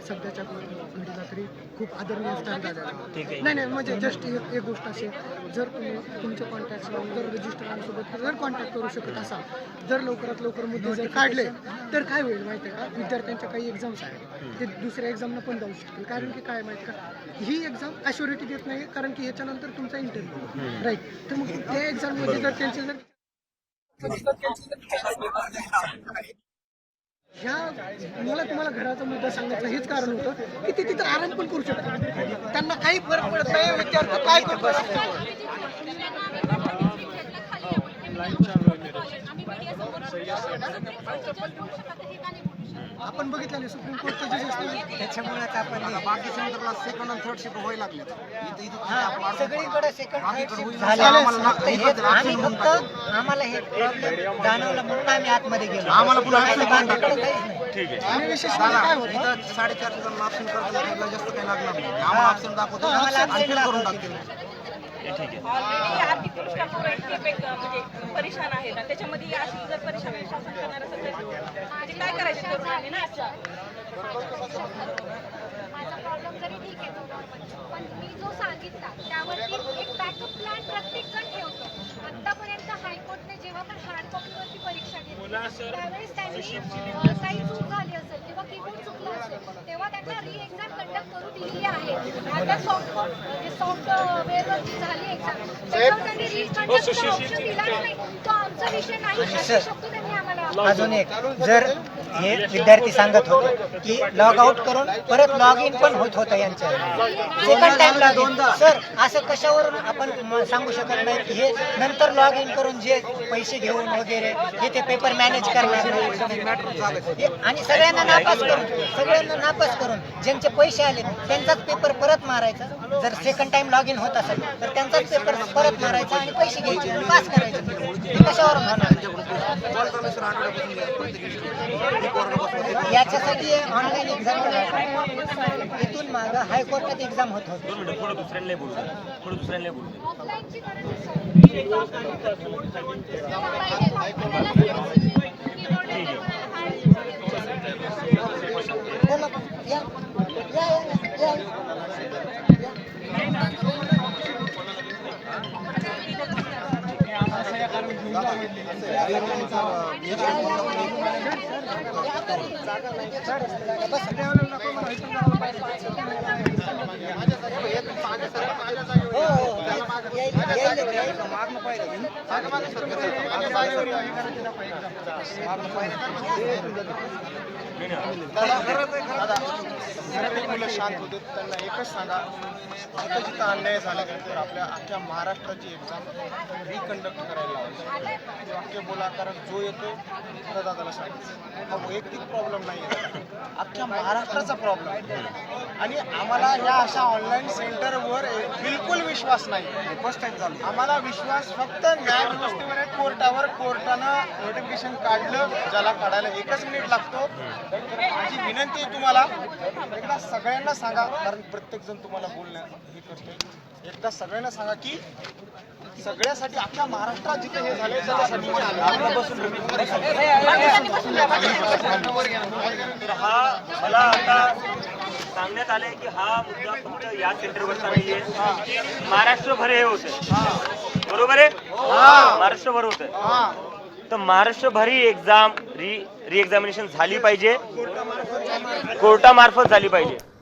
सध्याच्या घडीला तरी खूप आदरणीय स्थान झालेलं ठीक आहे. नाही नाही म्हणजे जस्ट एक गोष्ट असेल, जर तुम्ही तुमच्या कॉन्टॅक्ट लावून जर रजिस्ट्रारांसोबत जर कॉन्टॅक्ट करू शकत असाल, जर लवकरात लवकर मुद्दे जर काढले तर काय होईल माहिती आहे का, विद्यार्थ्यांच्या काही एक्झाम्स आहेत ते दुसऱ्या एक्झामला पण जाऊ शकतील. कारण की काय माहिती का, ही एक्झाम ॲश्युरिटी देत नाही, कारण की ह्याच्यानंतर तुमचा इंटरव्ह्यू राईट. तर मग त्या एक्झाममध्ये जर त्यांचे जर ह्या मला तुम्हाला घराचा मुद्दा सांगायचं हेच कारण होतं की ते तिथं आराम पण करू शकतात, त्यांना काही फरक पडत नाही विद्यार्थी काय करतो. आपण बघितलं सुप्रीम कोर्टचं जजेस त्याच्यामुळेच आपण बाकी सेंटरला सेकंड आणि थर्ड शिफ्ट व्हायला लागले. सगळीकडे सेकंड थर्ड शिफ्ट झाले. आम्ही फक्त आम्हाला हे प्रॉब्लेम जाणवलं म्हणून आम्ही आतमध्ये गेलो. आम्हाला पुन्हा ठीक आहे. आणि विशेष म्हणजे काय होतं, इथं 4.5 जण ऑप्शन करतात, जास्त काही लागणार नाही. आम्हाला ऑप्शन दाखवतो, आम्हाला आणि option fill करून दाखवतो. टाकतील. ठीक आहे. ऑलरेडी आर्थिकदृष्ट्या पोरं इतके म्हणजे परेशान आहेत आणि त्याच्यामध्ये अशी जर परेशान शासन करणार असेल तर म्हणजे काय करायचं तरुणांनी ना आजच्या. माझा प्रॉब्लेम जरी ठीक आहे तो नॉर्मल, पण मी जो सांगितला त्यावरती एक बॅकअप प्लॅन प्रत्येक जण ठेवतो. आतापर्यंत हायकोर्टने जेव्हा पण हार्ड कॉपीवरती परीक्षा घेतली त्यावेळेस त्यांनी काही चूक झाली असेल किंवा कीबोर्ड चुकलं असेल तेव्हा त्यांना री एक्झाम कंडक्ट करू दिलेली आहे. आता सॉफ्टवेअरवरती झाली एक्झाम त्याच्यावर त्यांनी री कंडक्टचा ऑप्शन दिला नाही. तो आमचा विषय नाही असे शब्द त्यांनी आम्हाला. अजून एक, जर हे विद्यार्थी सांगत होते की लॉग आउट करून परत लॉग इन पण होत होतं यांच्या सेकंड टाइमला दोनदा. सर असं कशावरून आपण सांगू शकत नाही की हे नंतर लॉग इन करून जे पैसे घेऊन वगैरे हे ते पेपर मॅनेज करणार नाही आणि सगळ्यांना नापास करून ज्यांचे पैसे आले त्यांचाच पेपर परत मारायचा. जर सेकंड टाइम लॉग इन होत असेल तर त्यांचाच पेपर परत मारायचा आणि पैसे घ्यायचे आणि पास करायचे. हे कशावरून होणार? याच्यासाठी ऑनलाईन एक्झाम इथून मागं हायकोर्टात एक्झाम होत होती. 2 मिनिटं थोडं दुसऱ्यांना बोलू द्या. ऑफलाईनची गरज आहे बोला. या. मुलं शांत होते. त्यांना एकच सांगा, जिथं जिथं अन्याय झाला तर आपल्या अख्ख्या महाराष्ट्राची एक्झाम रिकंडक्ट करायला लावायची. वाक्य बोला, कारण जो येतो तर दादाला सांगायचं. हा वैयक्तिक प्रॉब्लेम नाही आहे, अख्ख्या महाराष्ट्राचा प्रॉब्लेम आहे. आणि आम्हाला या अशा ऑनलाईन सेंटरवर बिलकुल विश्वास नाही. फर्स्ट टाइम झालं. आम्हाला विश्वास फक्त न्यायव्यवस्थेवर आहे, कोर्टावर. कोर्टानं नोटिफिकेशन काढलं, ज्याला काढायला 1 मिनिट लागतो. तर माझी विनंती आहे तुम्हाला, एकदा सगळ्यांना सांगा, कारण प्रत्येक जण तुम्हाला बोलण्या हे करतोय. एकदा सगळ्यांना सांगा की सगळ्यासाठी अख्ख्या महाराष्ट्रात जिथे हे झाले त्याच्यासाठी तर हा मला आता सांगण्यात आलंय की हा मुद्दा फक्त या सेंटरवरचा नाहीये, महाराष्ट्रभर हे होतंय. बरोबर आहे? महाराष्ट्रभर होतंय. तर महाराष्ट्रभर ही एक्झाम री एक्झामिनेशन झाली पाहिजे, कोर्टामार्फत झाली पाहिजे.